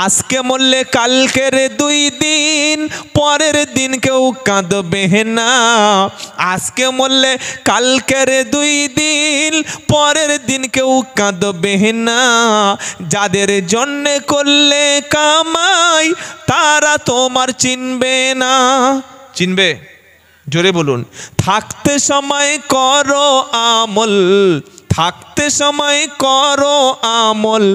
আজকে মরলে কালকের 2 দিন, পরের দিন কেউ কাঁদবে না। আজকে মরলে কালকের 2 দিন, পরের দিন কেউ কাঁদবে না। যাদের জন্যে করলে কামাই তারা তোমার চিনবে না। চিনবে? জোরে বলুন। থাকতে সময় করো আমল, থাকতে সময় করো আমল,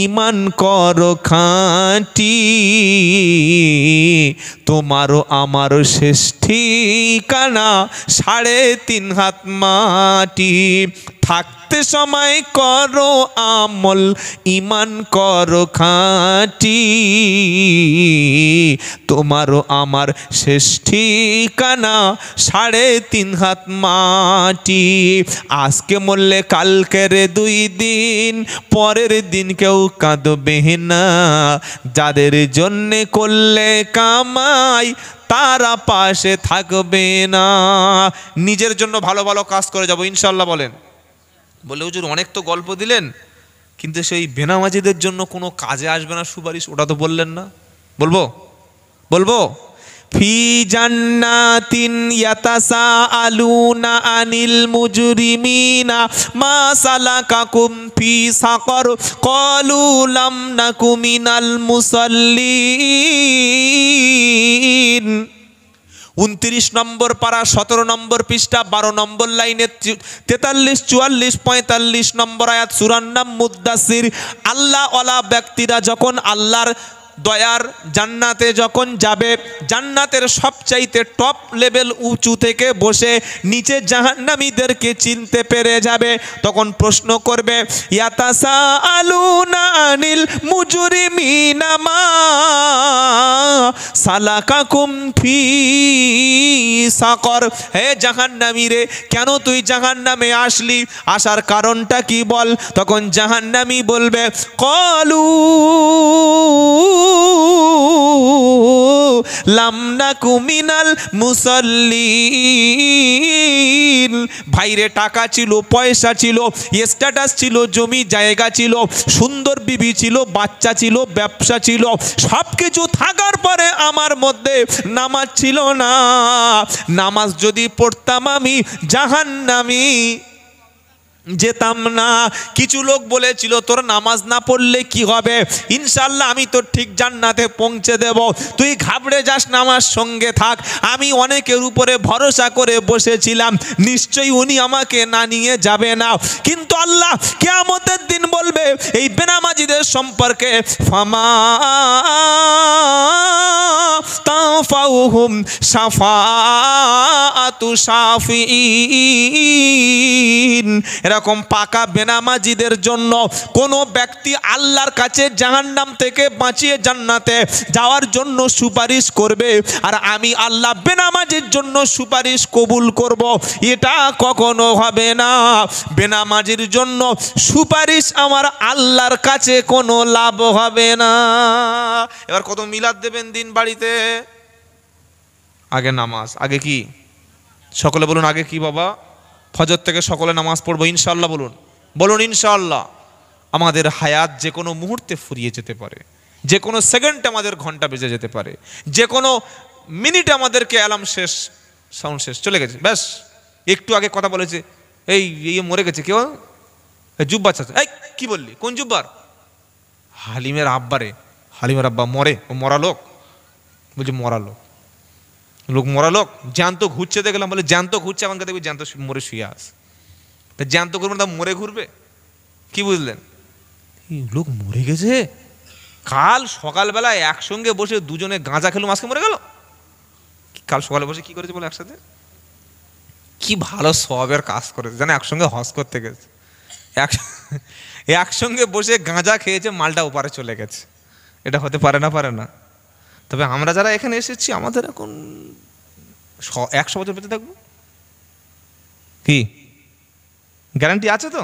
ঈমান করো খাঁটি। তোমারও আমারও শেষ ঠিকানা 3.5 হাত মাটি। থাকতে সময় করো আমল, ঈমান করো খাঁটি। তোমারও আমার শেষ ঠিকানা 3.5 হাত মাটি। আজকে মরলে কালকের 2 দিন, পরের দিন কেউ কাঁদবে না। যাদের জন্যে করলে কামাই তারা পাশে থাকবে না। নিজের জন্য ভালো ভালো কাজ করে যাব ইনশাল্লাহ। বলেন। বলে হুজুর অনেক তো গল্প দিলেন, কিন্তু সেই বেনামাজিদের জন্য কোনো কাজে আসবে না সুপারিশ, ওটা তো বললেন না। বলবো? বলবো? ফি জান্নাতিন ইয়াতাসাআলুনা আনিল মুজরিমিনা মা সালাকাকুম ফি সাকর ক্বালু লাম নাকু মিনাল মুসাল্লিন। 29 নম্বর পারা 17 নম্বর পৃষ্ঠা 12 নম্বর লাইনে 43, 44, 45 নম্বর আয়াত সূরার নাম মুদ্দাসির। আল্লাহ ওয়ালা ব্যক্তিরা যখন আল্লাহর দয়ার জান্নাতে যখন যাবে, জান্নাতের সবচাইতে টপ লেভেল উঁচু থেকে বসে নিচে জাহান্নামীদেরকে চিনতে পেরে যাবে, তখন প্রশ্ন করবে ইয়াতাসাআলুনা আনিল মুজরিমিনা মা সালাকাকুম ফি সাকর। হে জাহান্নামীরে, কেন তুই জাহান্নামে আসলি? আসার কারণটা কি বল? তখন জাহান্নামী বলবে ক্বালু লাম নাকু মিনাল মুসাল্লিন। ভাইরে টাকা ছিল, পয়সা ছিল, স্ট্যাটাস ছিল, জমি জায়গা ছিল, সুন্দর বিবি ছিল, বাচ্চা ছিল, ব্যবসা ছিল, সব কিছু থাকার পরে আমার মধ্যে নামাজ ছিল না। নামাজ যদি পড়তাম আমি জাহান্নামী যেতাম না। কিছু লোক বলেছিল তোর নামাজ না পড়লে কি হবে, ইনশাল্লাহ আমি তো ঠিক জান্নাতে পৌঁছে দেব, তুই ঘাবড়ে যাস না, আমার সঙ্গে থাক। আমি অনেকের উপরে ভরসা করে বসেছিলাম, নিশ্চয়ই উনি আমাকে না নিয়ে যাবে না। কিন্তু আল্লাহ কিয়ামতের দিন বলবে এই বেনামাজিদের সম্পর্কে ফামা তানফাউহুম শাফাআতু শাফিঈন। এরকম পাকা বেনামাজিদের জন্য কোনো ব্যক্তি আল্লাহর কাছে জাহান্নাম থেকে বাঁচিয়ে জান্নাতে যাওয়ার জন্য সুপারিশ করবে, আর আমি আল্লাহ বেনামাজির জন্য সুপারিশ কবুল করব, এটা কখনো হবে না। বেনামাজির জন্য সুপারিশ আমার আল্লাহর কাছে কোনো লাভ হবে না। এবার কত মিলাদ দেবেন দিন বাড়িতে? আগে নামাজ, আগে কি? সকলে বলুন আগে কি বাবা? ফজর থেকে সকলে নামাজ পড়বো ইনশাআল্লাহ। বলুন, বলুন ইনশাআল্লাহ। আমাদের হায়াত যে কোনো মুহূর্তে ফুরিয়ে যেতে পারে, যে কোনো সেকেন্ডে আমাদের ঘন্টা বেজে যেতে পারে, যে কোনো মিনিটে আমাদেরকে অ্যালার্ম শেষ, সাউন্ড শেষ, চলে গেছে, ব্যাস। একটু আগে কথা বলেছে এই মরে গেছে কেউ, জুব্বা চাচা। এই কি বললি? কোন জুব্বার? হালিমের আব্বারে। হালিমের আব্বা মরে? ও মরা লোক? বলছে মরা লোক। লোক মরা লোক জ্যান্ত ঘুরছে দেখলাম, বলে জ্যান্ত ঘুরছে, আমাকে দেখবি জ্যান্ত মরে শুয়ে আস। তা জ্যান্ত ঘুরবে না, মরে ঘুরবে? কি বুঝলেন? লোক মরে গেছে, কাল সকালবেলা একসঙ্গে বসে দুজনে গাঁজা খেলো, আজকে মরে গেল। কাল সকালে বসে কি করেছে বলে একসাথে? কি ভালো সবের কাজ করেছে জানে, একসঙ্গে হজ করতে গেছে, একসঙ্গে বসে গাঁজা খেয়েছে, মালটা ওপারে চলে গেছে। এটা হতে পারে না? পারে না? তবে আমরা যারা এখানে এসেছি আমাদের এখন 100 বছর বেঁচে থাকবো, কি গ্যারান্টি আছে? তো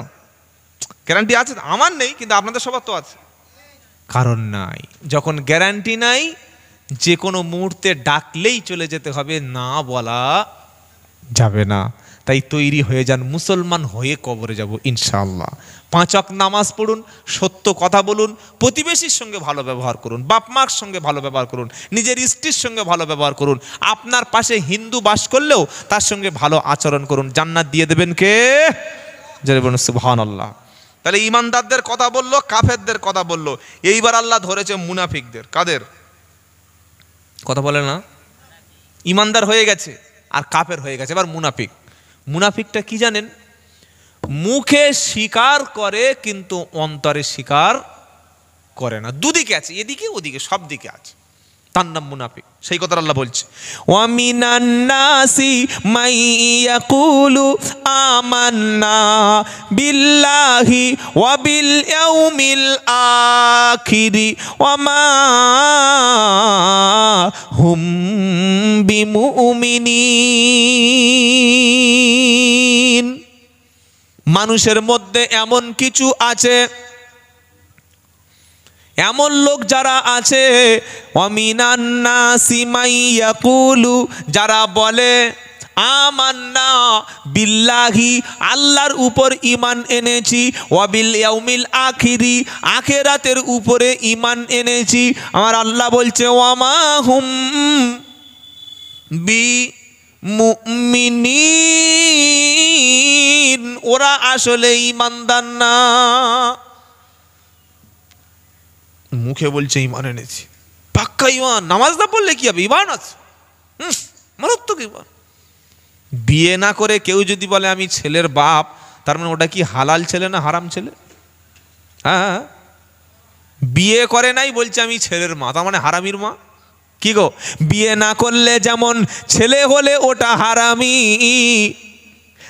গ্যারান্টি আছে? আমার নেই, কিন্তু আপনাদের সবার তো আছে। কারণ নাই। যখন গ্যারান্টি নাই, যে কোনো মুহূর্তে ডাকলেই চলে যেতে হবে, না বলা যাবে না। তাই তৈরি হয়ে যান, মুসলমান হয়ে কবরে যাব ইনশাআল্লাহ। 5 ওয়াক্ত নামাজ পড়ুন, সত্য কথা বলুন, প্রতিবেশীর সঙ্গে ভালো ব্যবহার করুন, বাপ মার সঙ্গে ভালো ব্যবহার করুন, নিজের স্ত্রীর সঙ্গে ভালো ব্যবহার করুন, আপনার পাশে হিন্দু বাস করলেও তার সঙ্গে ভালো আচরণ করুন, জান্নাত দিয়ে দেবেন কে? জোরে বলুন সুবহানাল্লাহ। তাহলে ইমানদারদের কথা বললো, কাফেরদের কথা বললো, এইবার আল্লাহ ধরেছে মুনাফিকদের। কাদের কথা বলে না? ইমানদার হয়ে গেছে আর কাফের হয়ে গেছে, এবার মুনাফিক। মুনাফিকটা কি জানেন? মুখে স্বীকার করে কিন্তু অন্তরে স্বীকার করে না, দুদিকে আছে, এদিকে ওদিকে সব দিকে আছে, তার নাম মুনাফিক। সেই কথা আল্লাহ বলছে, ওয়া মিনান নাসি মান ইয়াকুলু আমান্না বিল্লাহি ওয়া বিল ইয়াউমিল আখিরি ওয়া মা হুম বিমুমিনিন। মানুষের মধ্যে এমন কিছু আছে, এমন লোক যারা আছে, অমিনান নাসি মান ইয়াকুলু, যারা বলে আমান্না বিল্লাহি, আল্লাহর উপর ঈমান এনেছি, ওয়া বিল ইয়াউমিল আখিরি, আখিরাতের উপরে ঈমান এনেছি। আমার আল্লাহ বলছে ওয়া মা হুম বিমুমিনিন, ওরা আসলে ঈমানদার না। মুখে বলছে ঈমান এনেছি, পাক্কা ঈমান, নামাজ না পড়লে কি হবে, ঈমান আছে, মারাত্মক ঈমান। বিয়ে না করে কেউ যদি বলে আমি ছেলের বাপ, তার মানে ওটা কি হালাল ছেলে না হারাম ছেলে? হ্যাঁ, বিয়ে করে নাই বলছে আমি ছেলের মা, তার মানে হারামির মা। কি গো, বিয়ে না করলে যেমন ছেলে হলে ওটা হারামি,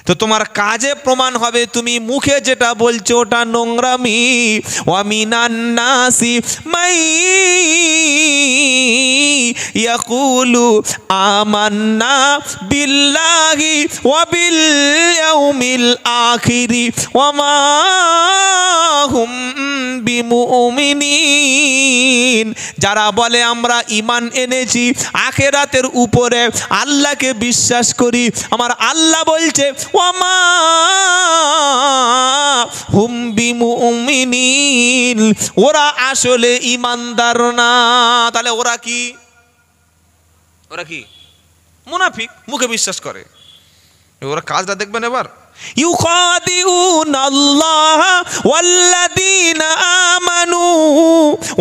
তো তোমার কাজে প্রমাণ হবে তুমি মুখে যেটা বলছো ওটা নোংরামি। ওয়া মিনান নাসি মান ইয়াকুলু আমান্না বিল্লাহি ওয়া বিল ইয়াউমিল আখিরি ওয়া মা হুম বিমুমিনিন, যারা বলে আমরা ঈমান এনেছি আখিরাতের উপরে, আল্লাহকে বিশ্বাস করি, আমার আল্লাহ বলছে ওয়া মা হুম বিমুমিনিন, ওরা আসলে ঈমানদার না। তাহলে ওরা কি? ওরা কি? মুনাফিক, মুখে বিশ্বাস করে। ওরা কাজটা দেখবেন এবার, ইউখাদিউনাল্লাহ ওয়াল্লাযীনা আমানু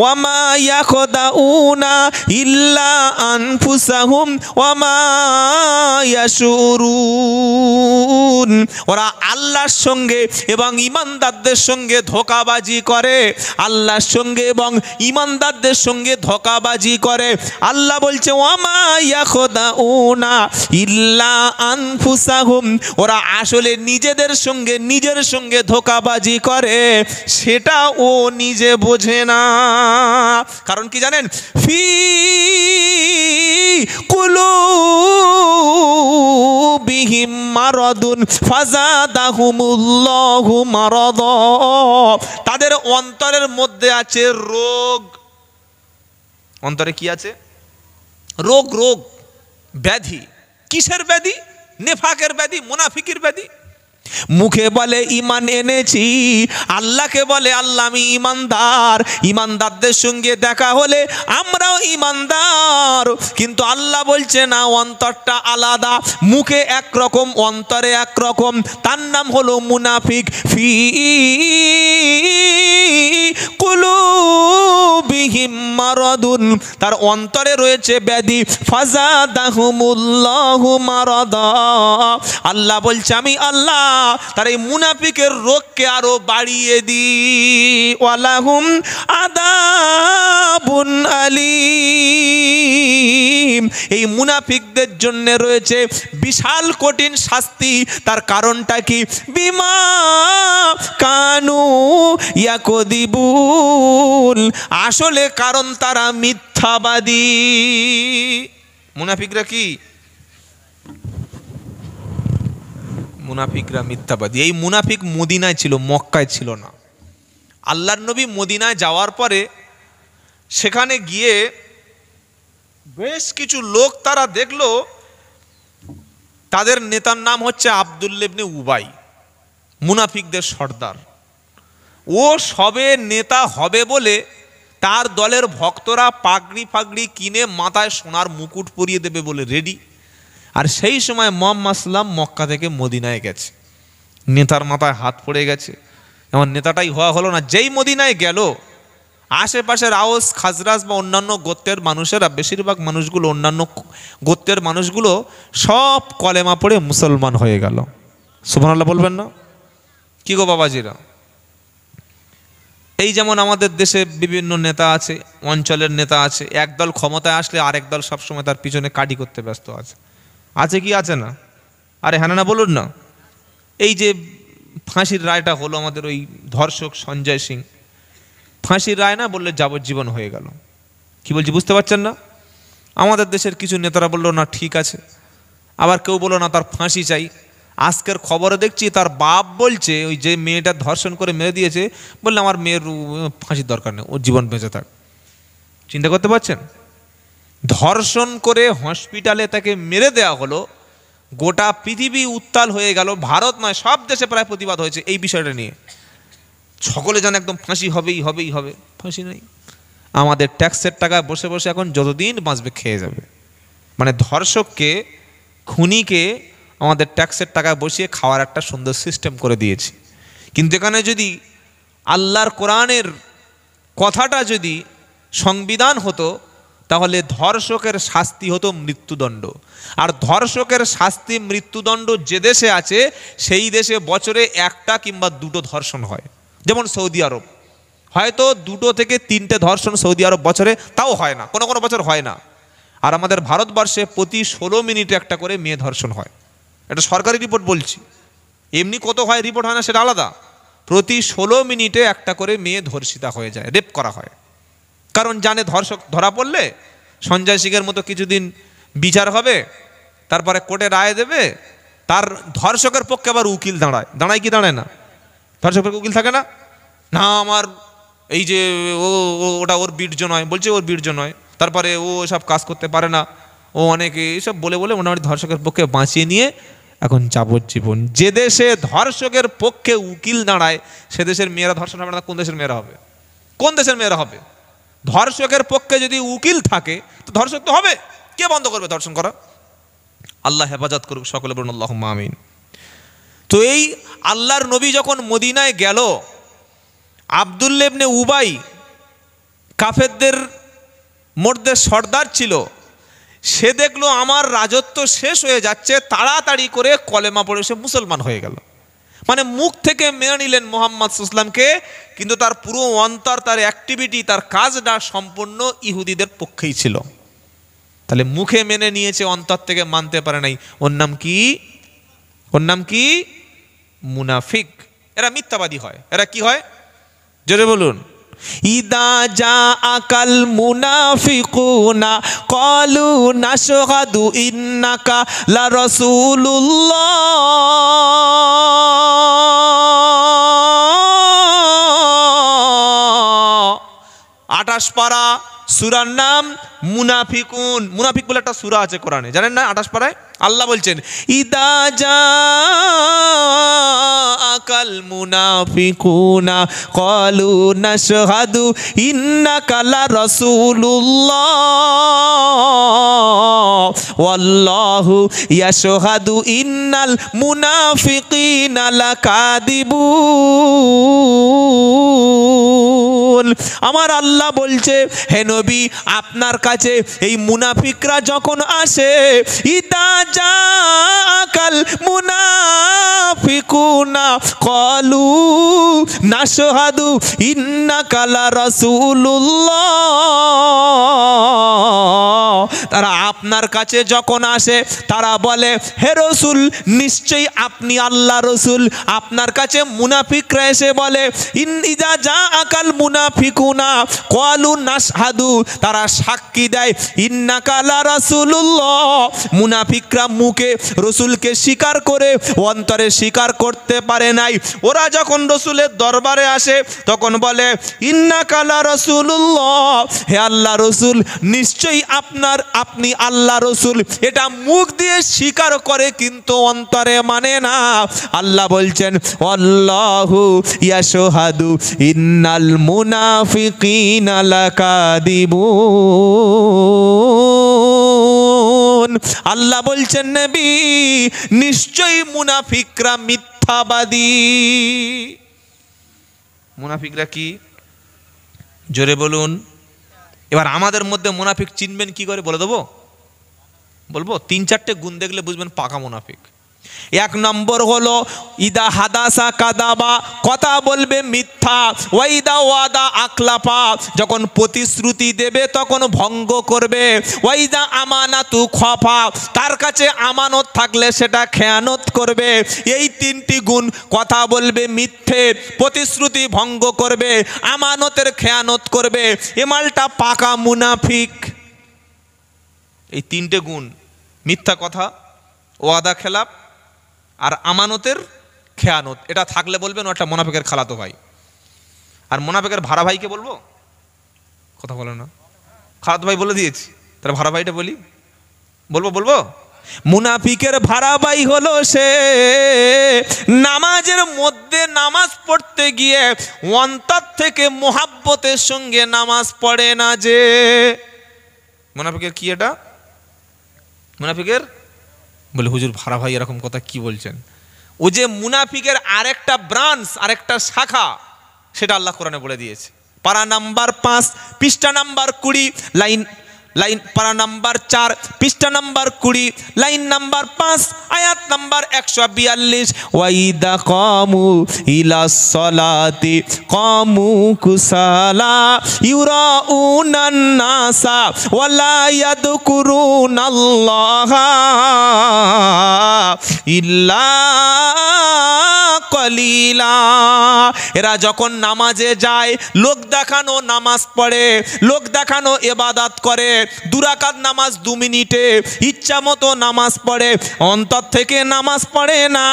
ওয়া মা ইয়াখদাউনা ইল্লা আনফুসাহুম ওয়া মা ইয়াশুরুন। ওরা আল্লাহর সঙ্গে এবং ঈমানদারদের সঙ্গে ধোঁকাবাজি করে, আল্লাহর সঙ্গে এবং ঈমানদারদের সঙ্গে ধোঁকাবাজি করে। আল্লাহ বলছে ওয়া মা ইয়াখদাউনা ইল্লা আনফুসাহুম, ওরা আসলে নিজের সঙ্গে ধোঁকাবাজি করে, সেটা ও নিজে বোঝে না। কারণ কি জানেন? ফি কুলুবিহিম মারাদুন ফাযাদাহুমুল্লাহু মারাদা, তাদের অন্তরের মধ্যে আছে রোগ। অন্তরে কি আছে? রোগ, রোগ, ব্যাধি। কিসের ব্যাধি? নেফাকের ব্যাধি, মুনাফিকের ব্যাধি। মুখে বলে ঈমান এনেছি, আল্লাহকে বলে আল্লাহ আমি ঈমানদার, ঈমানদারদের সঙ্গে দেখা হলে আমরাও ঈমানদার, কিন্তু আল্লাহ বলছে না, অন্তরটা আলাদা, মুখে একরকম অন্তরে একরকম, তার নাম হলো মুনাফিক। ফি কুলুবিহিম মারাদুন, তার অন্তরে রয়েছে ব্যাধি। ফাযাদাহুমুল্লাহু মারাদা, আল্লাহ বলছে আমি আল্লাহ তার এই মুনাফিকের রোগকে আরো বাড়িয়ে দিই। ওয়ালাহুম আযাবুন আলীম, এই মুনাফিকদের জন্য রয়েছে বিশাল কঠিন শাস্তি। তার কারণটা কি? বিমা কানু ইয়াকুদিবুন, আসলে কারণ তারা মিথ্যাবাদী। মুনাফিকরা কি? মুনাফিকরা মিথ্যাবাদী। এই মুনাফিক মদিনায় ছিল, মক্কায় ছিল না। আল্লাহর নবী মদিনায় যাওয়ার পরে সেখানে গিয়ে বেশ কিছু লোক তারা দেখলো তাদের নেতার নাম হচ্ছে আব্দুল্লাহ ইবনে উবাই, মুনাফিকদের সর্দার। ও সবে নেতা হবে বলে তার দলের ভক্তরা পাগড়ি ফাগড়ি কিনে মাথায় সোনার মুকুট পরিয়ে দেবে বলে রেডি। আর সেই সময় মুহাম্মদ সাল্লাম মক্কা থেকে মদিনায় গেছে, নেতার মাথায় হাত পড়ে গেছে। এমন নেতাটাই হওয়া হলো না। যেই মদিনায় গেল, আশেপাশের আওস খাজরাজ বা অন্যান্য গোত্রের মানুষেরা, বেশিরভাগ মানুষগুলো, অন্যান্য গোত্রের মানুষগুলো সব কলেমা পড়ে মুসলমান হয়ে গেল। সুবহানাল্লাহ বলবেন না? কি গো বাবাজিরা, এই যেমন আমাদের দেশে বিভিন্ন নেতা আছে, অঞ্চলের নেতা আছে, একদল ক্ষমতায় আসলে আরেক দল সবসময় তার পিছনে কাটি করতে ব্যস্ত আছে। আছে কি আছে না? আরে হ্যাঁ না বলুন না। এই যে ফাঁসির রায়টা হলো আমাদের ওই ধর্ষক সঞ্জয় সিং, ফাঁসির রায় না বললে যাবজ্জীবন হয়ে গেল। কি বলছি বুঝতে পারছেন না? আমাদের দেশের কিছু নেতারা বললো না ঠিক আছে, আবার কেউ বললো না তার ফাঁসি চাই। আজকের খবরে দেখছি তার বাপ বলছে ওই যে মেয়েটা ধর্ষণ করে মেরে দিয়েছে, বললে আমার মেয়ের ফাঁসির দরকার নেই, ওর জীবন বেঁচে থাক। চিন্তা করতে পারছেন? ধর্ষণ করে হসপিটালে তাকে মেরে দেওয়া হলো, গোটা পৃথিবী উত্তাল হয়ে গেল। ভারত নয়, সব দেশে প্রায় প্রতিবাদ হয়েছে এই বিষয়টা নিয়ে। সকলে জানে একদম ফাঁসি হবেই হবে, ফাঁসি নেই। আমাদের ট্যাক্সের টাকায় বসে বসে এখন যতদিন বাঁচবে খেয়ে যাবে। মানে ধর্ষককে, খুনিকে আমাদের ট্যাক্সের টাকায় বসিয়ে খাওয়ার একটা সুন্দর সিস্টেম করে দিয়েছি। কিন্তু এখানে যদি আল্লাহর কোরআনের কথাটা যদি সংবিধান হতো, তাহলে ধর্ষকের শাস্তি হতো মৃত্যুদণ্ড। আর ধর্ষকের শাস্তি মৃত্যুদণ্ড যে দেশে আছে সেই দেশে বছরে একটা কিংবা দুটো ধর্ষণ হয়। যেমন সৌদি আরব, হয়তো 2 থেকে 3টে ধর্ষণ সৌদি আরব বছরে, তাও হয় না, কোনো কোনো বছর হয় না। আর আমাদের ভারতবর্ষে প্রতি 16 মিনিটে একটা করে মেয়ে ধর্ষণ হয়। এটা সরকারি রিপোর্ট বলছি, এমনি কত হয় রিপোর্ট হয় না সেটা আলাদা। প্রতি 16 মিনিটে একটা করে মেয়ে ধর্ষিতা হয়ে যায়, রেপ করা হয়। কারণ জানে ধর্ষক ধরা পড়লে সঞ্জয় সিংয়ের মতো কিছুদিন বিচার হবে, তারপরে কোর্টে রায় দেবে, তার ধর্ষকের পক্ষে আবার উকিল দাঁড়ায় কি দাঁড়ায় না? ধর্ষকের উকিল থাকে না, না আমার এই যে ওটা ওর বীর্য নয়, বলছে ওর বীর্য নয়, তারপরে ও সব কাজ করতে পারে না, ও অনেকে এইসব বলে মোটামুটি ধর্ষকের পক্ষে বাঁচিয়ে নিয়ে এখন যাবজ্জীবন। যে দেশে ধর্ষকের পক্ষে উকিল দাঁড়ায় সে দেশের মেয়েরা ধর্ষণ হবে না। কোন দেশের মেয়েরা হবে? কোন দেশের মেয়েরা হবে? ধর্ষকের পক্ষে যদি উকিল থাকে তো ধর্ষক তো হবে। কে বন্ধ করবে ধর্ষণ করা? আল্লাহ হেফাজত করুক, সকলে বলুন আল্লাহুম্মা আমিন। তো এই আল্লাহর নবী যখন মদিনায় গেল, আব্দুল্লাহ ইবনে উবাই কাফেরদের মধ্যে সর্দার ছিল, সে দেখলো আমার রাজত্ব শেষ হয়ে যাচ্ছে, তাড়াতাড়ি করে কলেমা পড়ে সে মুসলমান হয়ে গেল। মানে মুখ থেকে মেনে নিলেন মুহাম্মদ সাল্লাল্লাহু আলাইহি ওয়াসাল্লামকে, কিন্তু তার পুরো অন্তর, তার অ্যাক্টিভিটি, তার কাজটা সম্পূর্ণ ইহুদিদের পক্ষেই ছিল। তাহলে মুখে মেনে নিয়েছে, অন্তর থেকে মানতে পারে নাই। ওর নাম কি? ওর নাম কি? মুনাফিক। এরা মিথ্যাবাদী হয়। এরা কি হয় জোরে বলুন? ইদা জা আকাল মুনাফিকুনা ক্বালু নাশহাদু ইন্নাকা লা রাসূলুল্লাহ। 28 পারা সূরার নাম মুনাফিকুন। মুনাফিক বলে একটা সূরা আছে কোরআনে, জানেন না? 28 পারায় আল্লাহ বলছেন ইদা জাআকাল মুনাফিকুনা ক্বালু নাশহাদু ইন্নাকা লা রাসূলুল্লাহ ওয়াল্লাহু ইয়াশহাদু ইন্নাল মুনাফিকিনা লাকাযিবুন। আমার আল্লাহ বলছে, হে নবী, আপনার কাছে এই মুনাফিকরা যখন আসে, ইদা জাআকাল মুনাফিকুনা ক্বালু নাশহাদু ইন্নাকা লা রাসূলুল্লাহ। তারা আপনার কাছে যখন আসে তারা বলে, হে রাসূল, নিশ্চয়ই আপনি আল্লাহ রাসূল। আপনার কাছে মুনাফিকরা এসে বলে, ইদা জাআকাল মুনাফিকুনা ক্বালু নাশহাদু, তারা সাক্ষী দেয় ইন্নাকা লা রাসূলুল্লাহ। মুনাফিকরা মুখে রসুলকে স্বীকার করে অন্তরে স্বীকার করতে পারে নাই। ওরা যখন রসুলের দরবারে আসে তখন বলে, ইন্নাকা লা রাসূলুল্লাহ, হে আল্লাহ রসুল, নিশ্চয়ই আপনি আল্লাহ রসুল এটা মুখ দিয়ে স্বীকার করে কিন্তু অন্তরে মানে না। আল্লাহ বলছেন আল্লাহু ইয়াশহাদু ইন্নাল মুনাফিকিনা লাকাদিবুন। আল্লাহ বলছেন নবী নিশ্চয়ই মুনাফিকরা মিথ্যাবাদী। মুনাফিকরা কি জোরে বলুন। এবার আমাদের মধ্যে মুনাফিক চিনবেন কি করে বলে দেবো? বলবো 3-4টে গুণ দেখলে বুঝবেন পাকা মুনাফিক। 1 নম্বর হলো ইদা হাদাসা কাদাবা, কথা বলবে মিথ্যা। ওয়াইদা ওয়াদা আকলাফা, যখন প্রতিশ্রুতি দেবে তখন ভঙ্গ করবে। ওয়াইদা আমানাতু খফা, তার কাছে আমানত থাকলে সেটা খেয়ানত করবে। এই 3টি গুণ, কথা বলবে মিথ্যে, প্রতিশ্রুতি ভঙ্গ করবে, আমানতের খেয়ানত করবে, এ মালটা পাকা মুনাফিক। এই 3টে গুণ, মিথ্যা কথা, ওয়াদা খেলাপ আর আমানতের খেয়ানত, এটা থাকলে বলবেন ওটা মুনাফিকের খালাতো ভাই। আর মুনাফিকের ভাড়া ভাইকে বলবো? কথা বলে না, খালাতো ভাই বলে দিয়েছি, তাহলে ভাড়া ভাইটা বলি, বলবো মুনাফিকের ভাড়া ভাই হলো সে নামাজের মধ্যে নামাজ পড়তে গিয়ে অন্তর থেকে মোহাব্বতের সঙ্গে নামাজ পড়ে না। যে মুনাফিকের কি এটা? মুনাফিকের বলে হুজুর ভাড়া ভাই এরকম কথা কি বলছেন? ও যে মুনাফিকের আরেকটা ব্রাঞ্চ, আরেকটা শাখা, সেটা আল্লাহ কোরআনে বলে দিয়েছে। পারা নাম্বার 5 পৃষ্ঠা নাম্বার 20 লাইন পারা নাম্বার 4 পৃষ্ঠা নাম্বার 20 লাইন নাম্বার 5 আয়াত নাম্বার 142। ওয়াইদা কামু ইলাস সালাতি কামু কুসালা ইউরাউনান নাসা ওয়ালা ইয়াযকুরুনাল্লাহা ইল্লা কলিলা। এরা যখন নামাজে যায় লোক দেখানো নামাজ পড়ে, লোক দেখানো ইবাদত করে। 2 রাকাত নামাজ 2 মিনিটে ইচ্ছা মতো নামাজ পড়ে, অন্তর থেকে নামাজ পড়ে না।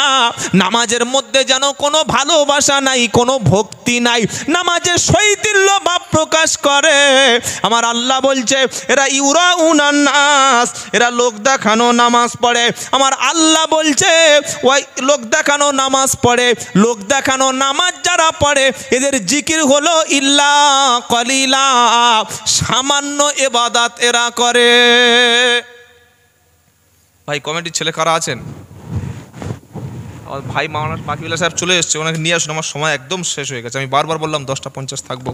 নামাজের মধ্যে যেন কোনো ভালোবাসা নাই, কোনো ভক্তি নাই, নামাজের শৈথিল্য ভাব প্রকাশ করে। আমার আল্লাহ বলছে এরা ইউরাউনান নাস, এরা লোক দেখানো নামাজ পড়ে। আমার আল্লাহ বলছে ওই লোক দেখানো নামাজ পড়ে, লোক দেখানো নামাজ যারা পড়ে এদের জিকির হলো ইল্লা কলিলা, সামান্য ইবাদত এরা করে। ভাই কমিটির ছেলে কারা আছেন? আমার ভাই মাওলানা পাকিউল্লাহ সাহেব চলে এসছে, ওনাকে নিয়ে আসুন, আমার সময় একদম শেষ হয়ে গেছে। আমি বারবার বললাম 10টা 50 থাকবো।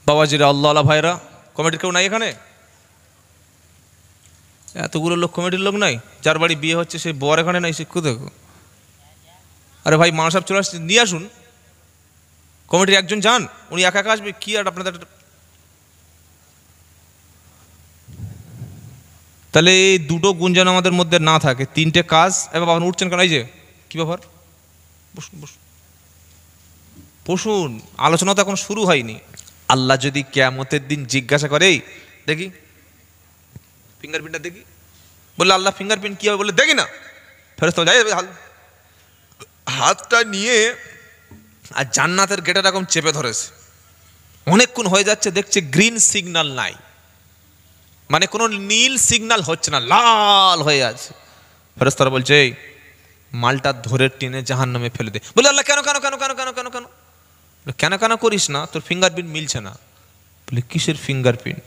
বাবাজিরা, আল্লাহ ভাইরা, কমিটির কেউ নাই এখানে? এতগুলো লোক কমিটির লোক নাই? যার বাড়ি বিয়ে হচ্ছে সেই বর এখানে নাই, শিক্ষু দেখো। আরে ভাই মাওলানা সাহেব চলে আসছে, নিয়ে আসুন। কমিটির একজন যান, উনি একা একা আসবে কি? আর আপনাদের তাহলে এই 2টো গুণ যেন আমাদের মধ্যে না থাকে, 3টে কাজ। এবার বাবা উঠছেন কেন? এই যে কি ব্যাপার, বসুন বসুন, আলোচনা তো এখন শুরু হয়নি। আল্লাহ যদি কিয়ামতের দিন জিজ্ঞাসা করে, দেখি ফিঙ্গারপ্রিন্টটা দেখি, বললে আল্লাহ ফিঙ্গারপ্রিন্ট কি হবে? বলে দেখি না, ফেরেশতা যাই হাতটা নিয়ে আর জান্নাতের গেটে এরকম চেপে ধরেছে, অনেকক্ষণ হয়ে যাচ্ছে, দেখছে গ্রিন সিগন্যাল নাই, মানে কোনো নীল সিগন্যাল হচ্ছে না, লাল হয়ে আছে। ফেরেশতারা বলছে এই মালটা ধরে টেনে জাহান্নামে ফেলে দে। বলে আল্লাহ কেন কেন কেন কেন কেন কেন কেন কেন কেন করিস না? তোর ফিঙ্গারপ্রিন্ট মিলছে না। বলে কিসের ফিঙ্গারপ্রিন্ট?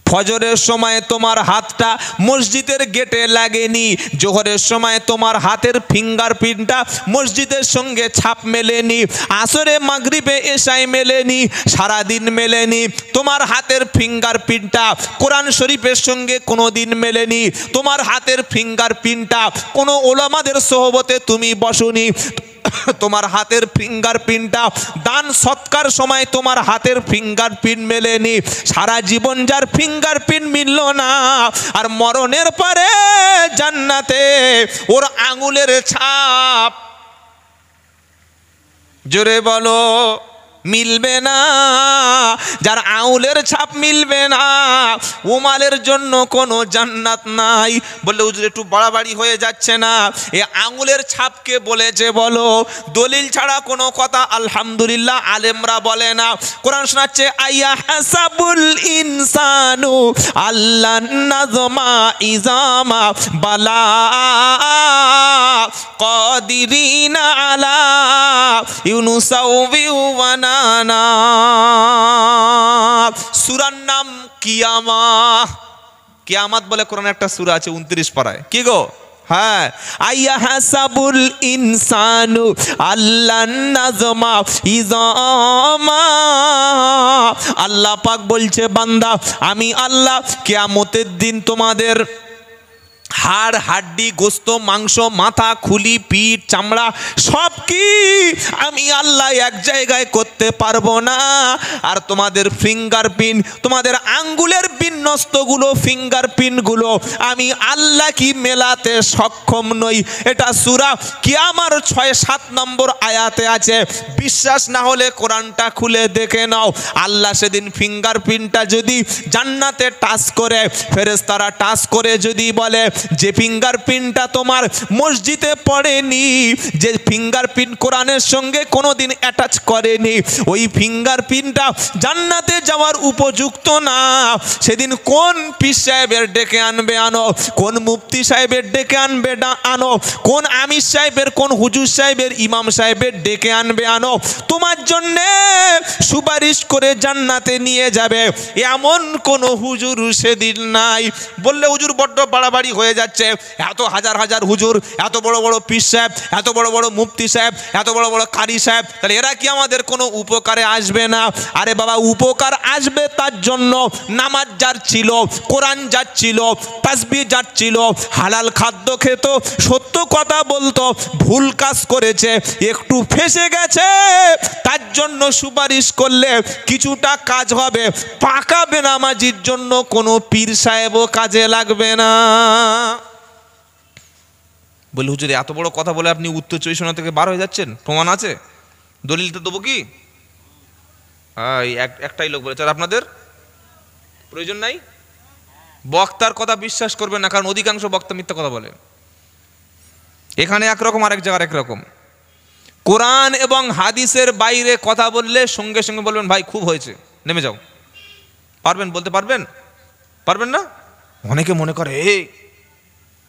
ফজরের সময় তোমার হাতটা মসজিদের গেটে লাগেনি, জোহরের সময় তোমার হাতের ফিঙ্গারপ্রিন্টটা মসজিদের সঙ্গে ছাপ মেলেনি, আসরে মাগরিবে এশায় মেলেনি, সারাদিন মেলেনি। তোমার হাতের ফিঙ্গারপ্রিন্টটা কোরআন শরীফের সঙ্গে কোনো দিন মেলেনি, তোমার হাতের ফিঙ্গারপ্রিন্টটা কোনো ওলামাদের সোহবতে তুমি বসনি, তোমার হাতের ফিঙ্গারপ্রিন্টটা দান সৎকার সময় তোমার হাতের ফিঙ্গারপ্রিন্ট মেলেনি। সারা জীবন যার ফিঙ্গারপ্রিন্ট মিলল না, আর মরণের পরে জান্নাতে ওর আঙুলের ছাপ, জোরে বলো, মিলবে না, যার আঙুলের ছাপ মিলবে না ও মালের জন্য কোনো জান্নাত নাই। বললে হুজুর একটু বাড়াবাড়ি হয়ে যাচ্ছে না? এ আঙুলের ছাপকে বলেছে বলো, দলিল ছাড়া কোনো কথা আলহামদুলিল্লাহ আলেমরা বলে না। কোরআন শোনাচ্ছে আইয়া হাসাবুল ইনসানু আল্লাহ নাজমা ইজামা বালা কাদিরিনা আলা ইউনুসাউবি ওয়ানানা। সূরার নাম কিয়ামাহ। কিয়ামত বলে কোরআনে একটা সূরা আছে 29 পারায়। কি গো? হ্যাঁ, আইয়া হাসাবুল ইনসানু আল্লাহ নাজমা ইজামা। আল্লাহ পাক বলছে বান্দা আমি আল্লাহ কিয়ামতের দিন তোমাদের হাড় হাড্ডি গোস্ত মাংস মাথা খুলি পিঠ চামড়া সব কি আমি আল্লাহ এক জায়গায় করতে পারবো না। আর তোমাদের ফিঙ্গারপ্রিন্ট, তোমাদের আঙ্গুলের বিন্যস্তগুলো ফিঙ্গারপ্রিন্টগুলো আমি আল্লাহ কি মেলাতে সক্ষম নই। এটা সূরা কিয়ামার 6-7 নম্বর আয়াতে আছে। বিশ্বাস না হলে কোরআনটা খুলে দেখে নাও। আল্লাহ সেদিন ফিঙ্গারপ্রিন্টটা যদি জান্নাতে টাচ করে, ফেরেশতারা টাচ করে যদি বলে যে ফিঙ্গারপ্রিন্টটা তোমার মসজিদে পড়েনি, যে ফিঙ্গারপ্রিন্ট কোরআনের সঙ্গে কোনোদিন অ্যাটাচ করেনি, ওই ফিঙ্গারপ্রিন্টটা জান্নাতে যাওয়ার উপযুক্ত না। সেদিন কোন পীর সাহেবের ডেকে আনবে আনো, কোন মুফতি সাহেবের ডেকে আনবে আনো, কোন আমির সাহেবের, কোন হুজুর সাহেবের, ইমাম সাহেবের ডেকে আনবে আনো, তোমার জন্যে সুপারিশ করে জান্নাতে নিয়ে যাবে, এমন কোন হুজুর সেদিন নাই। বললে হুজুর বড্ড বাড়াবাড়ি হয়ে যাচ্ছে, এত হাজার হাজার হুজুর, এত বড় বড় পীর সাহেব, এত বড় বড় মুফতি সাহেব, এত বড় বড় কারি সাহেব, তাহলে এরা কি আমাদের কোনো উপকারে আসবে না? আরে বাবা, উপকার আসবে তার জন্য নামাজ যার ছিল, কোরআন যার ছিল, তাসবিহ যার ছিল, হালাল খাদ্য খেত, সত্য কথা বলতো, ভুল কাজ করেছে, একটু ফেঁসে গেছে, তার জন্য সুপারিশ করলে কিছুটা কাজ হবে। পাকা বেনামাজির জন্য কোনো পীর সাহেবও কাজে লাগবে না। বলি হুজুর এত বড় কথা বলে আপনি উত্তর 24 থেকে বার হয়ে যাচ্ছেন, প্রমাণ আছে? দলিলটা দেবো কি? একটাই লোক বলেছে, আর আপনাদের প্রয়োজন নাই? বক্তার কথা বিশ্বাস করবেন না, কারণ অধিকাংশ বক্তা মিথ্যা কথা বলে। এখানে একরকম, আরেক জায়গায় একরকম। কোরআন এবং হাদিসের বাইরে কথা বললে সঙ্গে সঙ্গে বলবেন ভাই খুব হয়েছে, নেমে যাও। পারবেন? বলতে পারবেন? পারবেন না? অনেকে মনে করে এই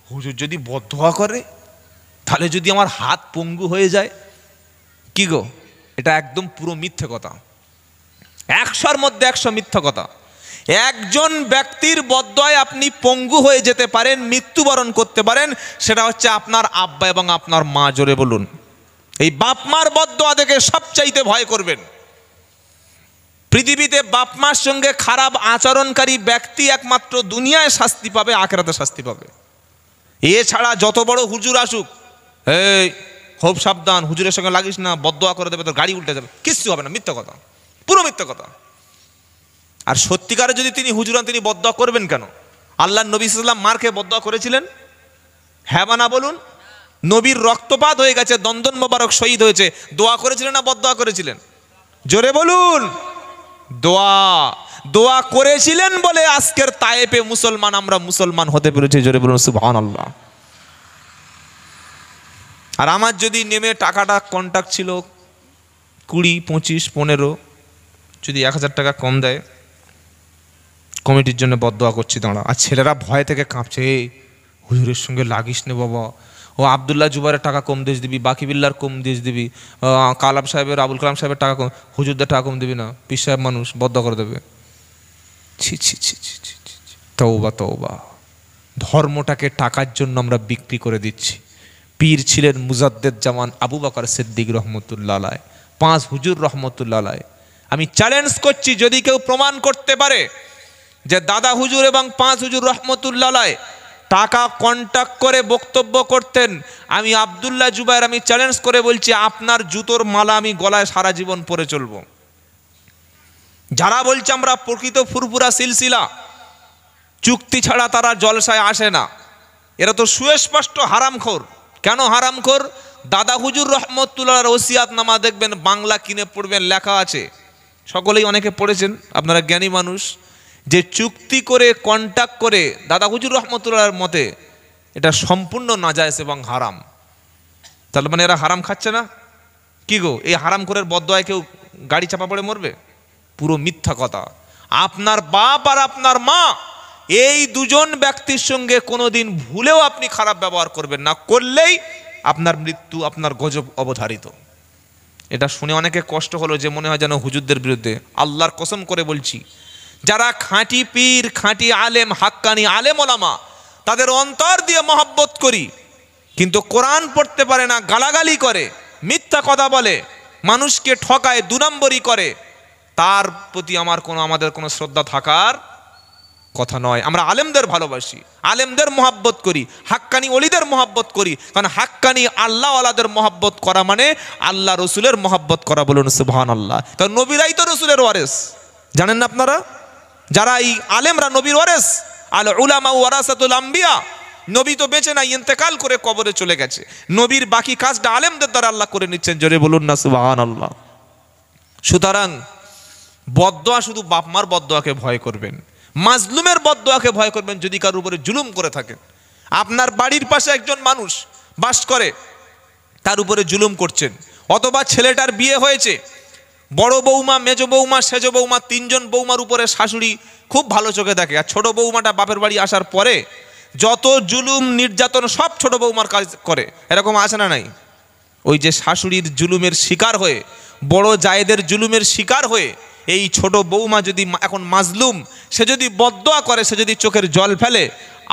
হুজুর যদি বদদোয়া করে তাহলে যদি আমার হাত পঙ্গু হয়ে যায়। কি গো, এটা একদম পুরো মিথ্যে কথা, 100-র মধ্যে 100 মিথ্যা কথা। একজন ব্যক্তির বদদোয়ায় আপনি পঙ্গু হয়ে যেতে পারেন, মৃত্যুবরণ করতে পারেন, সেটা হচ্ছে আপনার আব্বা এবং আপনার মা। জোরে বলুন। এই বাপ মার বদদোয়া দেখে সবচাইতে ভয় করবেন। পৃথিবীতে বাপ মার সঙ্গে খারাপ আচরণকারী ব্যক্তি একমাত্র দুনিয়ায় শাস্তি পাবে, আখিরাতে শাস্তি পাবে। এছাড়া যত বড় হুজুর আসুক, এই খুব সাবধান, হুজুরের সঙ্গে লাগিস না, বদদোয়া করে দেবে, তোর গাড়ি উল্টে যাবে, কিচ্ছু হবে না। মিথ্যা কথা, পুরো মিথ্যা কথা। আর সত্যিকারে যদি তিনি হুজুর হন, তিনি বদদোয়া করবেন কেন? আল্লাহর নবী সাল্লাল্লাহু আলাইহি ওয়াসাল্লাম মারকে বদদোয়া করেছিলেন? হ্যাঁ বা না বলুন? নবীর রক্তপাত হয়ে গেছে, দন্দন মোবারক শহীদ হয়েছে, দোয়া করেছিলেন না বদদোয়া করেছিলেন? জোরে বলুন। দোয়া করেছিলেন বলে আজকের তায়েফে মুসলমান, আমরা মুসলমান হতে পেরেছি। জোরে বলুন সুবহানাল্লাহ। আর আমার যদি নেমে টাকাটা কন্ট্যাক্ট ছিল 20, 25, 15, যদি 1000 টাকা কম দেয়, কমিটির জন্য বদদোয়া করছি দাঁড়া। আর ছেলেরা ভয় থেকে কাঁপছে, হুজুরের সঙ্গে লাগিস নে বাবা, ও আবদুল্লাহ জুবাইরের টাকা কম দিস দিবি, বাকি বিল্লার কম দিস দিবি, কালাম সাহেবের, আবুল কালাম সাহেবের টাকা কম, হুজুরদের টাকা কম দিবি না, পীর সাহেব মানুষ, বদদোয়া করে দেবে। ছি ছি ছি ছি ছি ছি, তওবা তওবা। ধর্মটাকে টাকার জন্য আমরা বিক্রি করে দিচ্ছি। পীর ছিলেন মুজাদ্দেদ জামান আবু বকর সিদ্দিক রহমতুল্লাহ আলাইহ, 5 হুজুর রহমতুল্লাহ আলাইহ। আমি চ্যালেঞ্জ করছি, যদি কেউ প্রমাণ করতে পারে যে দাদা হুজুর এবং 5 হুজুর রহমতুল্লাহ আলাইহ টাকা কন্ট্যাক্ট করে বক্তব্য করতেন, আমি আবদুল্লাহ জুবাইর, আমি চ্যালেঞ্জ করে বলছি আপনার জুতোর মালা আমি গলায় সারা জীবন পরে চলবো। যারা বলছে আমরা প্রকৃত ফুরফুরা সিলসিলা, চুক্তি ছাড়া তারা জলসায় আসে না, এরা তো সুস্পষ্ট হারামখোর। কেন হারামখোর? দাদা হুজুর রহমতুল্লাহর ওসিয়াতনামা দেখবেন, বাংলা কিনে পড়বেন, লেখা আছে, সকলেই অনেকে পড়েছেন, আপনারা জ্ঞানী মানুষ, যে চুক্তি করে কন্ট্যাক্ট করে দাদা হুজুর রহমতুল্লাহর মতে এটা সম্পূর্ণ নাজায়েজ এবং হারাম। তাহলে মানে এরা হারাম খাচ্ছে না? কি গো, এই হারাম করে বদদোয়ায় কেউ গাড়ি চাপা পড়ে মরবে? পুরো মিথ্যা কথা। আপনার বাপ আর আপনার মা, এই দুজন ব্যক্তির সঙ্গে কোনোদিন ভুলেও আপনি খারাপ ব্যবহার করবেন না, করলেই আপনার মৃত্যু, আপনার গজব অবধারিত। এটা শুনে অনেকে কষ্ট হলো, যে মনে হয় যেন হুজুরদের বিরুদ্ধে। আল্লাহর কসম করে বলছি, যারা খাঁটি পীর, খাঁটি আলেম, হাক্কানি আলেম ওলামা, তাদের অন্তর দিয়ে মহব্বত করি, কিন্তু কোরআন পড়তে পারে না, গালাগালি করে, মিথ্যা কথা বলে, মানুষকে ঠকায়, 2 নম্বরই করে, তার প্রতি আমাদের কোনো শ্রদ্ধা থাকার কথা নয়। আমরা আলেমদের ভালোবাসি, আলেমদের মহব্বত করি, হাক্কানি ওলিদের মহব্বত করি, কারণ হাক্কানি আল্লাহ ওয়ালাদের মহব্বত করা মানে আল্লাহ রসুলের মহব্বত করা। বলুন সুবহানাল্লাহ। কারণ নবীরাই তো রসুলের ওয়ারেস, জানেন না আপনারা? যারা এই আলেমরা নবীর ওয়ারেস, আল উলামা ওয়ারাসাতুল আম্বিয়া। নবী তো বেঁচে নাই, ইন্তেকাল করে কবরে চলে গেছে। নবীর বাকি কাজটা আলেমদের দ্বারা আল্লাহ করে নিচ্ছেন। জোরে বলুন না সুবহানাল্লাহ। সুতরাং বদদোয়া, শুধু বাপ মার বদদোয়াকে ভয় করবেন, মাজলুমের বদদোয়াকে ভয় করবেন। যদি কারোর উপরে জুলুম করে থাকেন, আপনার বাড়ির পাশে একজন মানুষ বাস করে, তার উপরে জুলুম করছেন, অথবা ছেলেটার বিয়ে হয়েছে, বড় বৌমা, মেজ বৌমা, সেজ বৌমা, 3 জন বৌমার উপরে শাশুড়ি খুব ভালো চোখে দেখে, আর ছোট বৌমাটা বাপের বাড়ি আসার পরে যত জুলুম নির্যাতন সব ছোট বৌমার কাজ করে। এরকম আছে না নাই? ওই যে শাশুড়ির জুলুমের শিকার হয়ে, বড় জায়েদের জুলুমের শিকার হয়ে, এই ছোট বৌমা যদি এখন মাজলুম, সে যদি বদদোয়া করে, সে যদি চোখের জল ফেলে,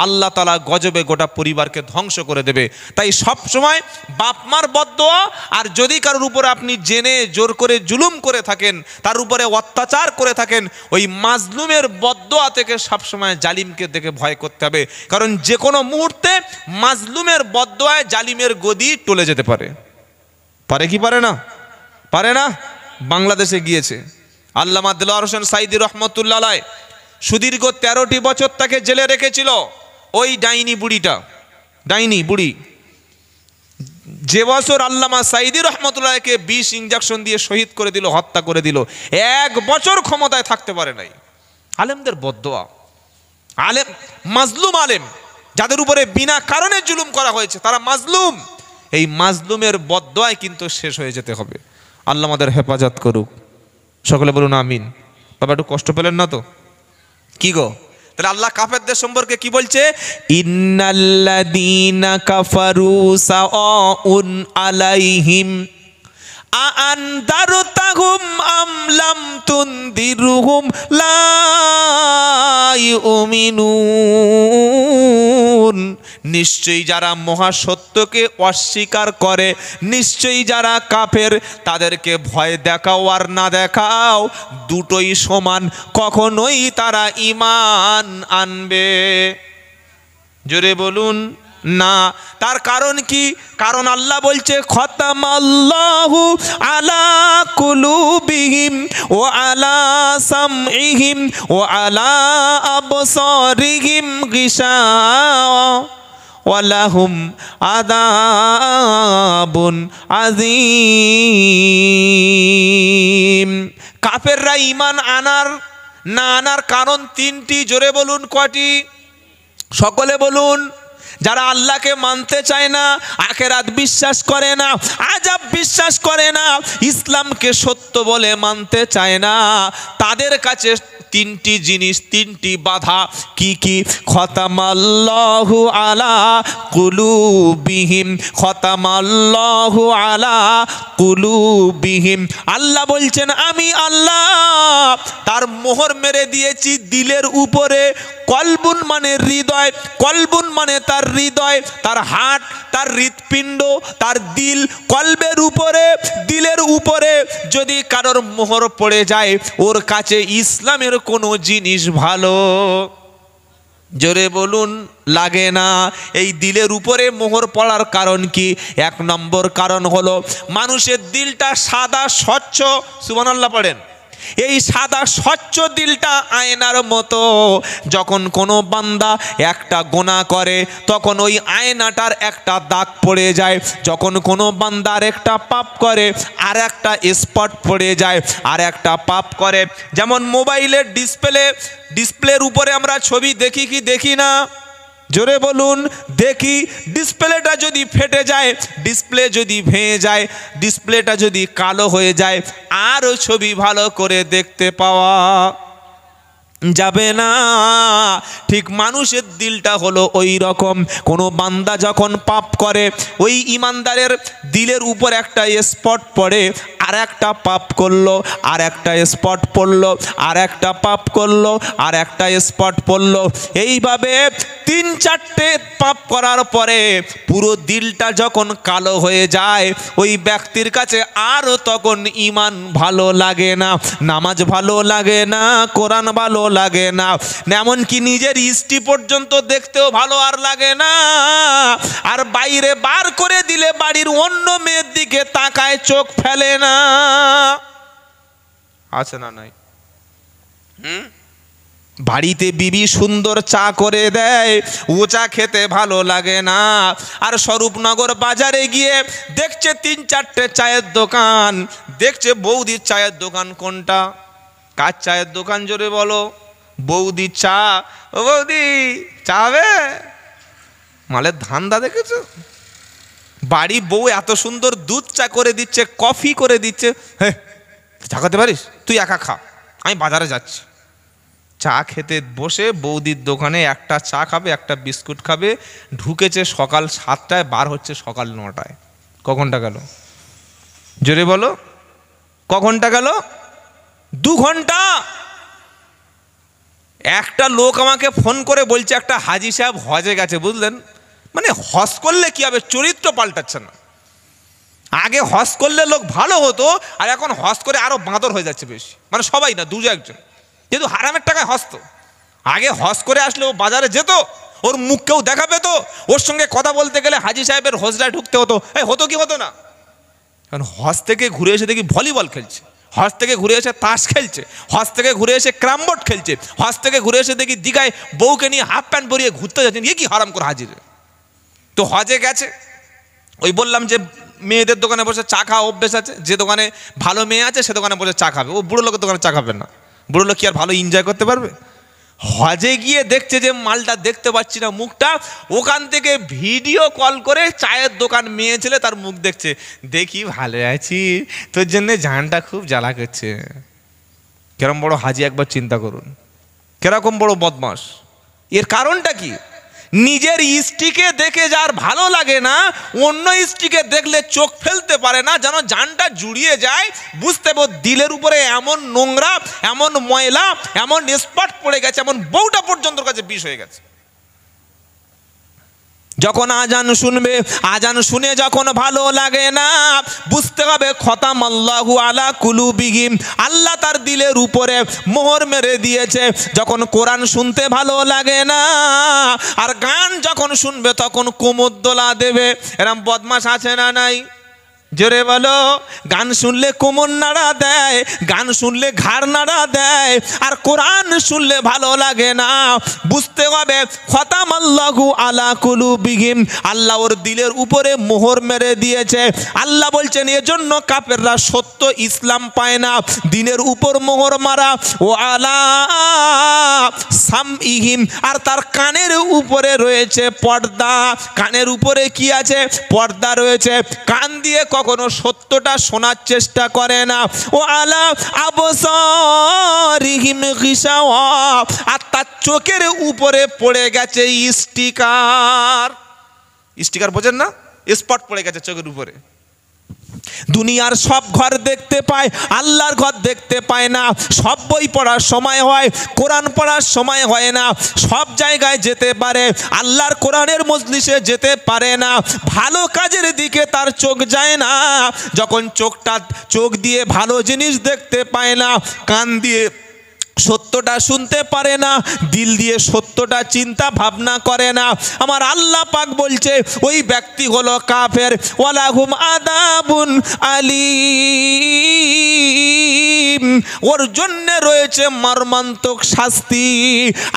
আল্লাহ তাআলা গজবে গোটা পরিবারকে ধ্বংস করে দেবে। তাই সব সময় বাপ মার বদদোয়া, আর যদি কারোর উপরে আপনি জেনে জোর করে জুলুম করে থাকেন, তার উপরে অত্যাচার করে থাকেন, ওই মাজলুমের বদদোয়া থেকে সবসময় জালিমকে দেখে ভয় করতে হবে। কারণ যে কোনো মুহূর্তে মাজলুমের বদদোয়ায় জালিমের গদি টলে যেতে পারে। পারে কি পারে না? পারে না? বাংলাদেশে গিয়েছে আল্লামা দেলোয়ার হোসেন সাইদি রহমতুল্লাহ আলাইহি, সুদীর্ঘ 13টি বছর তাকে জেলে রেখেছিল ওই ডাইনি বুড়িটা। ডাইনি বুড়ি যে বছর আল্লামা সাইদি রহমতুল্লাহকে 20 ইঞ্জেকশন দিয়ে শহীদ করে দিল, হত্যা করে দিল, 1 বছর ক্ষমতায় থাকতে পারে নাই। আলেমদের বদদোয়া, আলেম মাজলুম আলেম যাদের উপরে বিনা কারণে জুলুম করা হয়েছে, তারা মাজলুম। এই মাজলুমের বদদোয়ায় কিন্তু শেষ হয়ে যেতে হবে। আল্লাহ আমাদের হেফাজত করুক। সকলে বলুন আমিন। বাবা একটু কষ্ট পেলেন না তো? কি গো, তাহলে আল্লাহ কাফেরদের সম্পর্কে কি বলছে? ইন্নাল্লাযীনা কাফারু সাওয়াউন আলাইহিম আআনদারতাহুম আম লাম তুনদিরহুম লা ইউমিনুন। নিশ্চয়ই যারা মহাসত্যকে অস্বীকার করে, নিশ্চয়ই যারা কাফের, তাদেরকে ভয় দেখাও আর না দেখাও দুটোই সমান, কখনোই তারা ঈমান আনবে। জোরে বলুন না। তার কারণ কি? কারণ আল্লাহ বলছে খতামাল্লাহু আলা কুলুবিহিম ওয়া আলা সামইহিম ওয়া আলা আবসারিহিম গিশাওয়া ওয়া লাহুম আযাবুন আযীম। কাফেররা ঈমান আনার না আনার কারণ 3টি। জোরে বলুন কয়টি? সকলে বলুন। যারা আল্লাহকে মানতে চায় না, আখিরাত বিশ্বাস করে না, আযাব বিশ্বাস করে না, ইসলামকে সত্য বলে মানতে চায় না, তাদের কাছে 3টি জিনিস, 3টি বাধা। কি কি? খতামাল্লাহু আলা কুলুবিহিম, খতামাল্লাহু আলা কুলুবিহিম। আল্লাহ বলছেন আমি আল্লাহ তার মোহর মেরে দিয়েছি দিলের উপরে। কলবুন মানে হৃদয়, কলবুন মানে তার হৃদয়, তার হার্ট, তার হৃৎপিণ্ড, তার দিল। কলবের উপরে, দিলের উপরে যদি কারোর মোহর পড়ে যায়, ওর কাছে ইসলামের কোনো জিনিস ভালো, জোরে বলুন, লাগে না। এই দিলের উপরে মোহর পড়ার কারণ কি? 1 নম্বর কারণ হলো মানুষের দিলটা সাদা স্বচ্ছ। সুবহানাল্লাহ পড়েন। এই সাদা স্বচ্ছ দিলটা আয়নার মতো। যখন কোনো বান্দা একটা গুনাহ করে তখন ওই আয়নাটার একটা দাগ পড়ে যায়। যখন কোনো বান্দার একটা পাপ করে আর একটা স্পট পড়ে যায়, আর একটা পাপ করে। যেমন মোবাইলের ডিসপ্লের উপরে আমরা ছবি দেখি কি দেখি না? জোরে বলুন, দেখি। ডিসপ্লেটা যদি ফেটে যায়, ডিসপ্লে যদি ভেঙে যায়, ডিসপ্লেটা যদি কালো হয়ে যায়, আর ছবি ভালো করে দেখতে পাওয়া যাবে না। ঠিক মানুষের দিলটা হলো ওই রকম। কোনো বান্দা যখন পাপ করে, ওই ইমানদারের দিলের উপর একটা স্পট পড়ে, আর একটা পাপ করলো, আর একটা স্পট পড়লো, আর একটা পাপ করলো, আর একটা স্পট পড়লো। এইভাবে 3-4টে পাপ করার পরে পুরো দিলটা যখন কালো হয়ে যায়, ওই ব্যক্তির কাছে আর তখন ঈমান ভালো লাগে না, নামাজ ভালো লাগে না, কোরআন ভালো লাগে না, এমনকি নিজের স্ত্রী পর্যন্ত দেখতেও ভালো আর লাগে না। আর বাইরে বার করে দিলে বাড়ির অন্য মেয়ের দিকে তাকায়, চোখ ফেলে না। আছে না নাই? বাড়িতে বিবি সুন্দর চা করে দেয়, ও চা খেতে ভালো লাগে না। আর স্বরূপনগর বাজারে গিয়ে দেখছে 3-4টে চায়ের দোকান, দেখছে বৌদির চায়ের দোকান কোনটা? কার চায়ের দোকান জোরে বলো? বৌদি চা। ও বৌদি চা হবে? মালের ধান্দা দেখেছো? বাড়ি বউ এত সুন্দর দুধ চা করে দিচ্ছে, কফি করে দিচ্ছে। হ্যাঁ, চা খেতে পারিস? তুই একা খা, আমি বাজারে যাচ্ছি। চা খেতে বসে বৌদির দোকানে একটা চা খাবে, একটা বিস্কুট খাবে। ঢুকেছে সকাল 7টায়, বার হচ্ছে সকাল 9টায়। ক ঘন্টা গেল? জোরে বলো, ক ঘন্টা গেল? 2 ঘন্টা। একটা লোক আমাকে ফোন করে বলছে একটা হাজি সাহেব হজে গেছে, বুঝলেন? মানে হজ করলে কি হবে, চরিত্র পাল্টাচ্ছে না। আগে হজ করলে লোক ভালো হতো, আর এখন হজ করে আরো বাঁদর হয়ে যাচ্ছে বেশি। মানে সবাই না, 2-1 জন, যেহেতু হারামের টাকায় হজ। তো আগে হজ করে আসলে ও বাজারে যেত, ওর মুখ কেউ দেখা পেত, ওর সঙ্গে কথা বলতে গেলে হাজি সাহেবের হজরায় ঢুকতে হতো। হতো কি হতো না? কারণ হজ থেকে ঘুরে এসে দেখি ভলিবল খেলছে, হজ থেকে ঘুরে এসে তাস খেলছে, হজ থেকে ঘুরে এসে ক্যারাম বোর্ড খেলছে, হজ থেকে ঘুরে এসে দেখি দীঘায় বউকে নিয়ে হাফ প্যান্ট পরিয়ে ঘুরতে যাচ্ছেন। কি হারাম করে হাজির। তো হজে গেছে, ওই বললাম যে মেয়েদের দোকানে বসে চা খাওয়া অভ্যেস আছে। যে দোকানে ভালো মেয়ে আছে সে দোকানে বসে চা খাবে, ও বুড়ো লোকের দোকানে চা খাবে না। বুড়ো লোক কি আর ভালো এনজয় করতে পারবে? হজে গিয়ে দেখছে যে মালটা দেখতে পাচ্ছি না মুখটা, ওখান থেকে ভিডিও কল করে চায়ের দোকান মেয়ে ছেলে তার মুখ দেখছে। দেখি ভালো আছি, তোর জন্য জানটা খুব জ্বালা করছে। কেরম বড় হাজি একবার চিন্তা করুন, কেরকম বড় বদমাস। এর কারণটা কি? নিজের স্ত্রীকে দেখে যার ভালো লাগে না, অন্য স্ত্রীকে দেখলে চোখ ফেলতে পারে না, যেন জানটা জুড়িয়ে যায়। বুঝতে পারো দিলের উপরে এমন নোংরা, এমন ময়লা, এমন স্পট পড়ে গেছে, এমন বউটা পর্যন্ত কাছে বিষ হয়ে গেছে। যখন আজান শুনবে, আজান শুনে যখন ভালো লাগে না, বুঝতে হবে খতামাল্লাহু আলা কুলুবিহিম, আল্লাহ তার দিলের উপরে মোহর মেরে দিয়েছে। যখন কোরআন শুনতে ভালো লাগে না, আর গান যখন শুনবে তখন কোমর দোলা দেবে। এরম বদমাশ আছে না নাই? জোরে বলো। গান শুনলে কোমর নাড়া দেয়, গান শুনলে ঘাড় নাড়া দেয়, আর কোরআন শুনলে ভালো লাগে না। বুঝতে হবে খতামাল্লাহু আলা কুলুবিহিম, আল্লাহ ওর দিলের উপরে মোহর মেরে দিয়েছে। আল্লাহ বলছেন এজন্য কাফেররা সত্য ইসলাম পায় না, দিনের উপর মোহর মারা। ও আলা সামইহিম, আর তার কানের উপরে রয়েছে পর্দা। কানের উপরে কি আছে? পর্দা রয়েছে। কান দিয়ে কখনো সত্যটা শোনার চেষ্টা করে না। ও আলা আবসারিহিম গিশাওয়া, আর তার চোখের উপরে পড়ে গেছে স্টিকার। স্টিকার বোঝেন না? স্পট পড়ে গেছে চোখের উপরে। দুনিয়ার সব ঘর দেখতে পায়, আল্লাহর ঘর দেখতে পায় না। সব বই পড়ার সময় হয়, কোরআন পড়ার সময় হয় না। সব জায়গায় যেতে পারে, আল্লাহর কোরআনের মজলিসে যেতে পারে না। ভালো কাজের দিকে তার চোখ যায় না। যখন চোখ দিয়ে ভালো জিনিস দেখতে পায় না, কান দিয়ে সত্যটা শুনতে পারে না, দিল দিয়ে সত্যটা চিন্তা ভাবনা করে না, আমার আল্লাহ পাক বলছে ওই ব্যক্তি হলো কাফের। ওয়ালাহুম আযাবুন আলীম, ওর জন্য রয়েছে মর্মান্তক শাস্তি।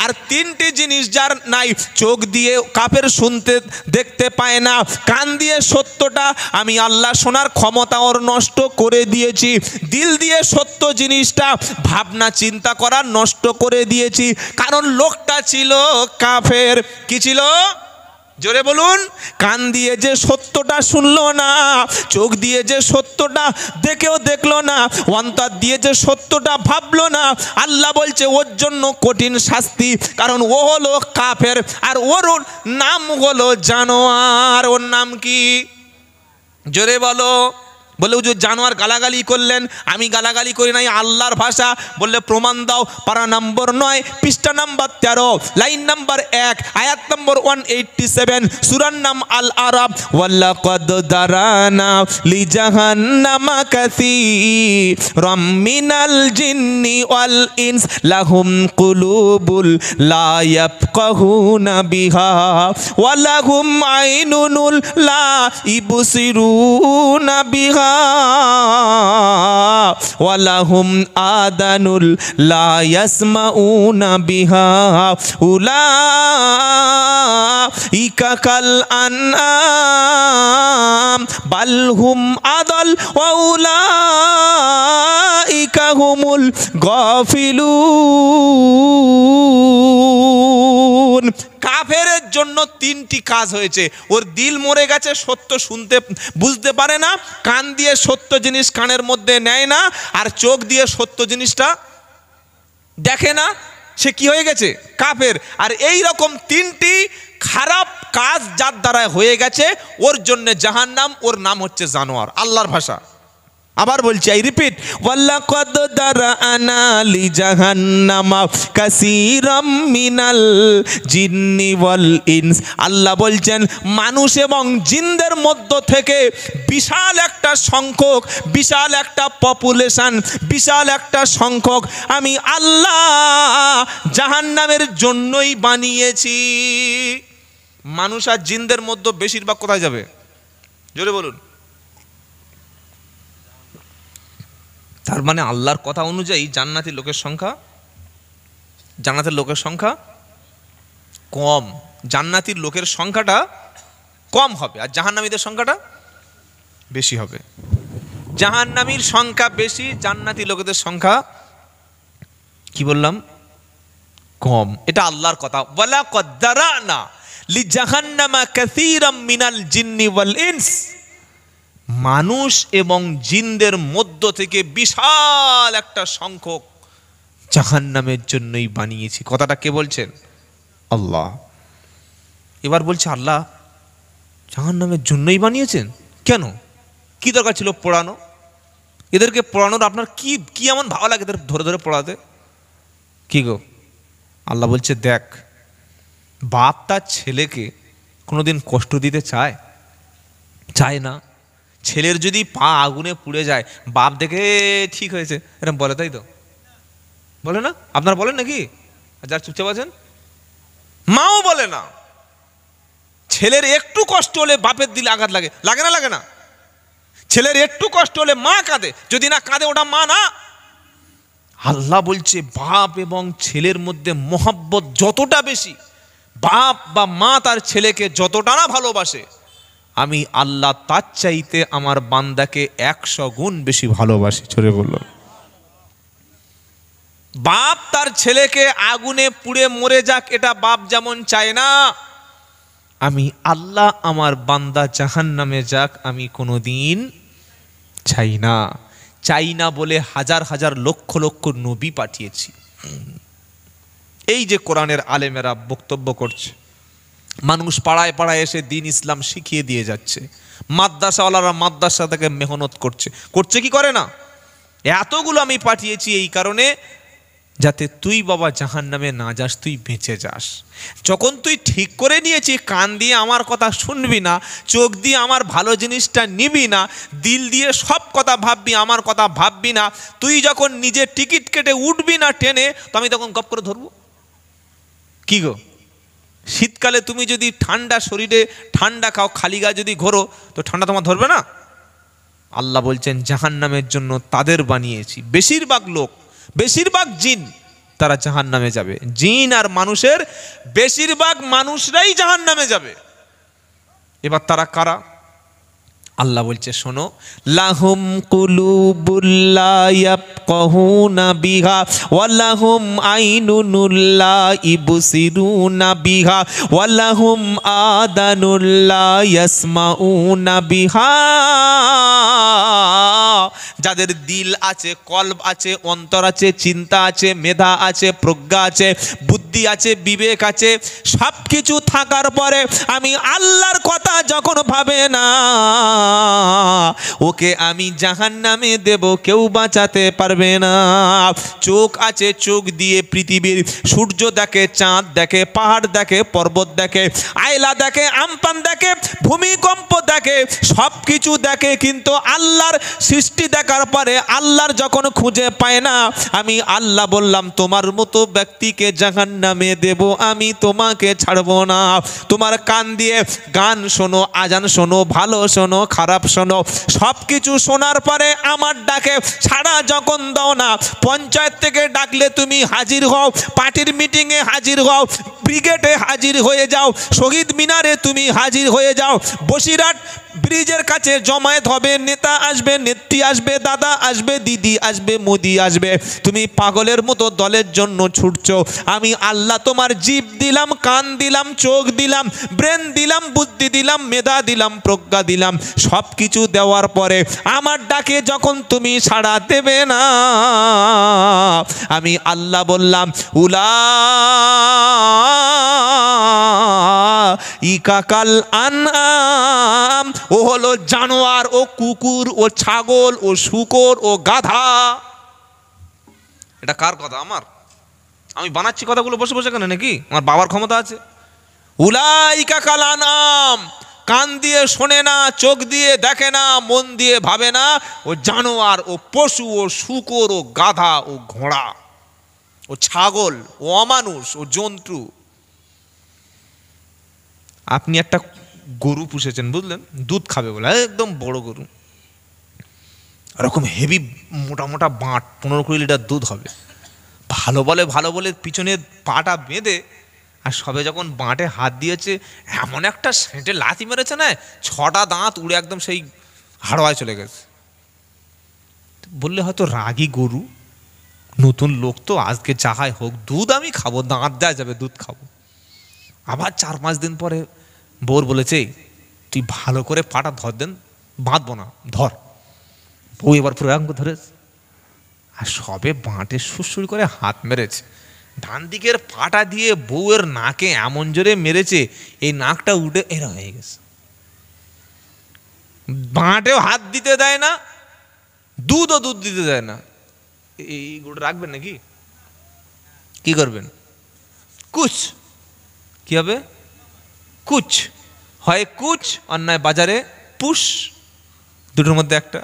আর তিনটি জিনিস যার নাই, চোখ দিয়ে কাফের শুনতে দেখতে পায় না, কান দিয়ে সত্যটা আমি আল্লাহ শোনার ক্ষমতা ওর নষ্ট করে দিয়েছি, দিল দিয়ে সত্য জিনিসটা ভাবনা চিন্তা করা নষ্ট করে দিয়েছি। কারণ লোকটা ছিল কাফের। কি ছিল? জোরে বলুন। কান দিয়ে যে সত্যটা শুনলো না, চোখ দিয়ে যে সত্যটা দেখেও দেখলো না, অন্তর দিয়ে যে সত্যটা ভাবলো না, আল্লাহ বলছে ওর জন্য কঠিন শাস্তি। কারণ ও হলো কাফের, আর ওর নাম হলো জানোয়ার। ওর নাম কি? জোরে বলো। বলে হুজুর জানোয়ার গালাগালি করলেন। আমি গালাগালি করি নাই, আল্লাহর ভাষা। বললে প্রমাণ দাও। পারা নম্বর 9 পৃষ্ঠা নম্বর 13 লাইন নম্বর 1 আয়াত নম্বর 187 সূরার নাম আল আরাব। ওয়ালাকাদ দারানা লিজাহান্নামা কাসীরাম মিনাল জিন্নি ওয়াল ইনস লাহুম কুলুবুল লা ইয়াফকাহুনা বিহা ওয়া লাহুম আইনুন লা ইবসিরুনা বিহা ওয়ালাহুম আদানুল লা ইয়াসমাউনা বিহা উলাইকা কাল আনআম বাল হুম আদাল ওয়া উলাইকা হুমুল গাফিলুন। কাফেরের জন্য তিনটি কাজ হয়েছে। ওর দিল মরে গেছে, সত্য শুনতে বুঝতে পারে না, কান দিয়ে সত্য জিনিস কানের মধ্যে নেয় না, আর চোখ দিয়ে সত্য জিনিসটা দেখে না। সে কি হয়ে গেছে? কাফের। আর এই রকম তিনটি খারাপ কাজ যার দ্বারা হয়ে গেছে, ওর জন্য জাহান্নাম। ওর নাম হচ্ছে জানোয়ার, আল্লাহর ভাষা। আবার বলছি, আই রিপিট, ওয়ালাকাদ দারানা লিজাহান্নামা কাসীরাম মিনাল জিন্নি ওয়াল ইনস। আল্লাহ বলছেন মানুষ এবং জিনদের মধ্য থেকে বিশাল একটা সংখ্যক, বিশাল একটা পপুলেশন, বিশাল একটা সংখ্যক আমি আল্লাহ জাহান্নামের জন্যই বানিয়েছি। মানুষ আর জিনদের মধ্যে বেশিরভাগ কোথায় যাবে? জোরে বলুন। তার মানে আল্লাহর কথা অনুযায়ী জান্নাতের লোকের সংখ্যা কম। জান্নাতীর লোকের সংখ্যাটা কম হবে, আর জাহান্নামীদের সংখ্যাটা বেশি হবে। জাহান্নামীর সংখ্যা বেশি, জান্নাতি লোকেদের সংখ্যা কি বললাম? কম। এটা আল্লাহর কথা। ওয়ালাকাদ দারানা লিজাহান্নামা কাসীরাম মিনাল জিন্নি ওয়াল ইনস। মানুষ এবং জিনদের মধ্য থেকে বিশাল একটা সংখ্যক জাহান্নামের জন্যই বানিয়েছি। কথাটা কে বলছেন? আল্লাহ। এবার বলছে আল্লাহ জাহান্নামের জন্যই বানিয়েছেন। কেন? কি দরকার ছিল পড়ানো? এদেরকে পড়ানোর আপনার কি এমন ভালো লাগে এদের ধরে ধরে পড়াতে? কি গো? আল্লাহ বলছে দেখ, বাপ তার ছেলেকে কোনোদিন কষ্ট দিতে চায় না। ছেলের যদি পা আগুনে পুড়ে যায়, বাপ দেখে ঠিক হয়েছে এরকম বলে, তাই তো? বলে না? আপনারা বলেন নাকি? যার চুপচাপ আছেন, মাও বলে না। ছেলের একটু কষ্ট হলে বাপের দিলে আঘাত লাগে, লাগে না? ছেলের একটু কষ্ট হলে মা কাঁদে, যদি না কাঁদে ওটা মা না। আল্লাহ বলছে বাপ এবং ছেলের মধ্যে মহব্বত যতটা বেশি, বাপ বা মা তার ছেলেকে যতটা না ভালোবাসে, আমি আল্লাহ তার চাইতে আমার বান্দাকে 100 গুণ বেশি ভালোবাসি। ছোড়ে বলল, বাপ তার ছেলেকে আগুনে পুড়ে মরে যাক, এটা বাপ যেমন চায় না, আমি আল্লাহ আমার বান্দা জাহান্নামে যাক আমি কোনোদিন চাই না বলে হাজার হাজার লক্ষ লক্ষ নবী পাঠিয়েছি। এই যে কোরআনের আলেমেরা বক্তব্য করছে, মানুষ পাড়ায় পাড়ায় এসে দ্বীন ইসলাম শিখিয়ে দিয়ে যাচ্ছে, মাদ্রাসাওয়ালারা মাদ্রাসা থেকে মেহনত করছে কি করে না? এতগুলো আমি পাঠিয়েছি এই কারণে যাতে তুই বাবা জাহান্নামে না যাস, তুই বেঁচে যাস। যখন তুই ঠিক করে নিয়েছি কান দিয়ে আমার কথা শুনবি না, চোখ দিয়ে আমার ভালো জিনিসটা নিবি না, দিল দিয়ে সব কথা ভাববি, আমার কথা ভাববি না, তুই যখন নিজে টিকিট কেটে উঠবি না ট্রেনে, তো আমি তখন গপ করে ধরবো। কি গো, শীতকালে তুমি যদি ঠান্ডা শরীরে ঠান্ডা খাও, খালি গায়ে যদি ঘোরো, তো ঠান্ডা তোমার ধরবে না? আল্লাহ বলছেন জাহান্নামের জন্য তাদের বানিয়েছি। বেশিরভাগ লোক, বেশিরভাগ জিন তারা জাহান্নামে যাবে। জিন আর মানুষের বেশিরভাগ মানুষরাই জাহান্নামে যাবে। এবার তারা কারা? আল্লাহ বলছে শোনো, লাহুম কুলুবুল লা ইয়াফকাহুনা বিহা ওয়া লাহুম আইনুন লা ইবসিরুনা বিহা ওয়া লাহুম আদানুন লা ইয়াসমাউনা বিহা। যাদের দিল আছে, কলব আছে, অন্তর আছে, চিন্তা আছে, মেধা আছে, প্রজ্ঞা আছে, বুদ্ধি আছে, বিবেক আছে, সব কিছু থাকার পরে আমি আল্লাহর কথা যখন ভাবে না, ওকে আমি জাহান্নামে দেব, কেউ বাঁচাতে পারবে না। চোখ আছে, চোখ দিয়ে পৃথিবীর সূর্য দেখে, চাঁদ দেখে, পাহাড় দেখে, পর্বত দেখে, আয়লা দেখে, আমপান দেখে, ভূমিকম্প দেখে, সব কিছু দেখে, কিন্তু আল্লাহর সৃষ্টি দেখার পরে আল্লাহর যখন খুঁজে পায় না, আমি আল্লাহ বললাম তোমার মতো ব্যক্তিকে জাহান্নামে দেব, আমি তোমাকে ছাড়বো না। তোমার কান দিয়ে গান শোনো, আজান শোনো, ভালো শোনো, খারাপ শোনো, সব কিছু শোনার পরে আমার ডাকে ছাড়া যখন দাও না, পঞ্চায়েত থেকে ডাকলে তুমি হাজির হও, পার্টির মিটিংয়ে হাজির হও, ব্রিগেডে হাজির হয়ে যাও, শহীদ মিনারে তুমি হাজির হয়ে যাও, বসিরহাট ব্রিজের কাছে জমায়েত হবে, নেতা আসবে, নেত্রী আসবে, দাদা আসবে, দিদি আসবে, মোদি আসবে, তুমি পাগলের মতো দলের জন্য ছুটছো। আমি আল্লাহ তোমার জিভ দিলাম, কান দিলাম, চোখ দিলাম, ব্রেন দিলাম, বুদ্ধি দিলাম, মেধা দিলাম, প্রজ্ঞা দিলাম, সব কিছু দেওয়ার পরে আমার ডাকে যখন তুমি সাড়া দেবে না, আমি আল্লাহ বললাম ইকাকাল আনআম, ও হলো জানোয়ার, ও কুকুর, ও ছাগল, ও শূকর, ও গাধা। এটা কার কথা? আমার? আমি বানাচ্ছি কথাগুলো বসে বসে কেন নাকি? আমার বাবার ক্ষমতা আছে। উলাইকা কাল আনআম, কান দিয়ে শোনে না, চোখ দিয়ে দেখে না, মন দিয়ে ভাবে না, ও জানোয়ার, ও পশু, ও শূকর, ও গাধা, ও ঘোড়া, ও ছাগল, ও অমানুষ, ও জন্তু। আপনি একটা গরু পুষেছেন, বুঝলেন, দুধ খাবে বলে, একদম বড় গরু, এরকম হেভি মোটা মোটা বাঁট, 15-20 লিটার দুধ হবে, ভালো বলে পিছনে পাটা বেঁধে, আর সবে যখন বাঁটে হাত দিয়েছে এমন একটা সেঁটে লাথি মেরেছে না, 6টা দাঁত উড়ে একদম সেই হাড়োয়ায় চলে গেছে। বললে হয়তো রাগী গরু, নতুন লোক তো, আজকে চাহাই হোক, দুধ আমি খাবো, দাঁত দেওয়া যাবে, দুধ খাবো। আবার 4-5 দিন পরে বউর বলেছে তুই ভালো করে পাটা ধর, দেন বাঁধবো না, ধর। বউ এবার পুরো অঙ্গ ধরে, আর সবে বাঁটে সুরসুর করে হাত মেরেছে, ডান দিকের পাটা দিয়ে বউয়ের নাকে এমন জোরে মেরেছে, এই নাকটা উঠে এরা হয়ে গেছে। বাঁটেও হাত দিতে দেয় না, দুধ দিতে দেয় না। এই গোটা রাখবেন নাকি? কি করবেন? কুচ কি হবে? কুচ হয়, কুচ অন্যায় বাজারে পুষ, দুটোর মধ্যে একটা।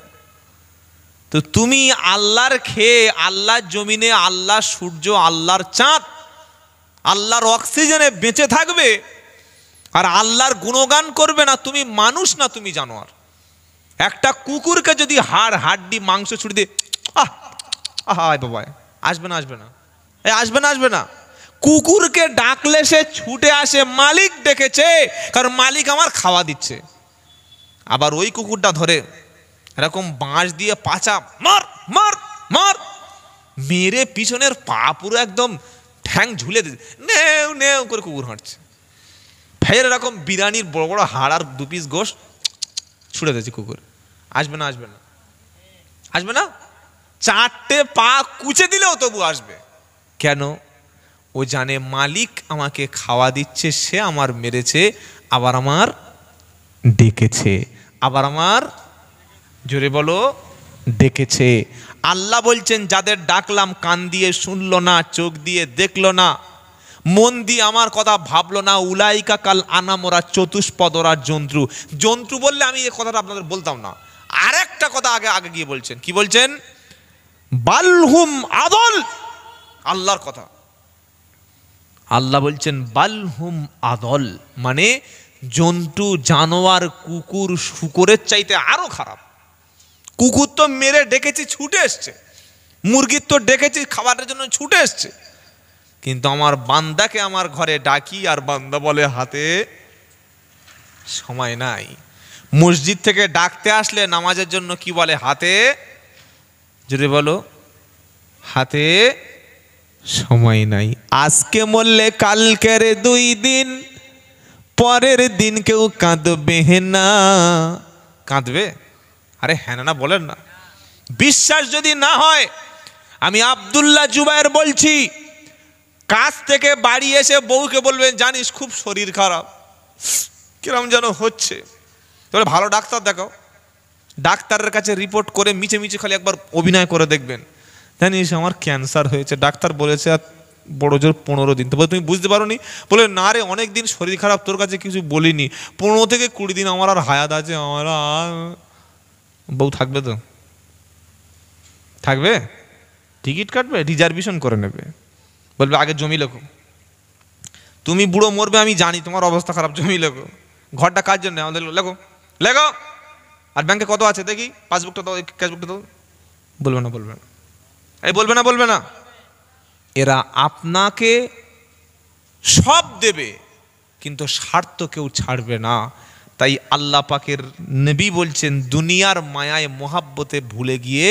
তো তুমি আল্লাহর খেয়ে, আল্লাহর জমিনে, আল্লাহর সূর্য, আল্লাহর চাঁদ, আল্লাহর অক্সিজেনে বেঁচে থাকবে আর আল্লাহর গুণগান করবে না, তুমি মানুষ না, তুমি জানোয়ার। একটা কুকুরকে যদি হাড্ডি মাংস ছুটি দিয়ে বাবা আসবে না, আসবে না, কুকুরকে ডাকলে সে ছুটে আসে, মালিক ডেকেছে, কারণ মালিক আমার খাওয়া দিচ্ছে। আবার ওই কুকুরটা ধরে এরকম বাঁশ দিয়ে পাচা মার মার মার মেরে পিছনের পা পুরো একদম ঠ্যাং ঝুলে দিচ্ছে, নেও নেও করে কুকুর হাঁটছে। ফের এরকম বিরিয়ানির বড় বড় হাড় আর 2 পিস গোশ ছুড়ে দিয়েছে কুকুর। আসবে না, আসবে না, 4টে পা কুচে দিলেও তবু আসবে। কেন? ও জানে মালিক আমাকে খাওয়া দিচ্ছে, সে আমার মেরেছে, আবার আমার ডেকেছে, আবার আমার, জোরে বলো, ডেকেছে। আল্লাহ বলছেন যাদের ডাকলাম কান দিয়ে শুনলো না, চোখ দিয়ে দেখলো না, মন দিয়ে আমার কথা ভাবলো না, উলাইকা কাল আনাম, ওরা চতুষ্পদ, ওরা জন্তু। জন্তু বললে আমি এই কথাটা আপনাদের বলতাম না। আরেকটা কথা আগে গিয়ে বলছেন, কি বলছেন? বালহুম আদল, আল্লাহর কথা। আল্লাহ বলছেন বালহুম আদল, মানে জন্তু, জানোয়ার, কুকুর, শূকরের চাইতে আরো খারাপ। কুকুর তো মেরে ডেকেছি ছুটে এসছে, মুরগির তো ডেকেছি খাবারের জন্য ছুটে এসছে, কিন্তু আমার বান্দাকে আমার ঘরে ডাকি আর বান্দা বলে হাতে সময় নাই। মসজিদ থেকে ডাকতে আসলে নামাজের জন্য কি বলে? হাতে, জোরে বলো, হাতে সময় নাই। আজকে মরলে কালকের 2 দিন, পরের দিন কেউ কাঁদবে না। কাঁদবে? আরে হ্যাঁ না বলেন না। বিশ্বাস যদি না হয়, আমি আব্দুল্লাহ জুবায়ের বলছি, কাজ থেকে বাড়ি এসে বউকে বলবেন জানিস খুব শরীর খারাপ, কিরম যেন হচ্ছে, তাহলে ভালো ডাক্তার দেখাও। ডাক্তারের কাছে রিপোর্ট করে মিছে মিছে খালি একবার অভিনয় করে দেখবেন, জানিস আমার ক্যান্সার হয়েছে, ডাক্তার বলেছে আর বড় জোর 15 দিন। তো তুমি বুঝতে পারো নি? বলে না রে অনেক দিন শরীর খারাপ, তোর কাছে কিছু বলিনি, 15 থেকে 20 দিন আমার আর হায়াত আছে, আমার বউ থাকবে তো? থাকবে? টিকিট কাটবে, রিজার্ভেশন করে নেবে, বলবে আগে জমি লেখো, তুমি বুড়ো মরবে আমি জানি, তোমার অবস্থা খারাপ, জমি লেখো। ঘরটা কার জন্য? আমাদের লেখো লেখো। আর ব্যাংকে কত আছে দেখি, পাসবুকটা দাও, ক্যাশবুকটা দাও। বলবে না, বলবে না, এই বলবে না, বলবে না। এরা আপনাকে সব দেবে কিন্তু স্বার্থ কেউ ছাড়বে না। তাই আল্লাহ পাকের নবী বলছেন, দুনিয়ার মায়ায় মোহাব্বতে ভুলে গিয়ে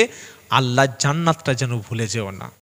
আল্লাহ জান্নাতটা যেন ভুলে যেও না।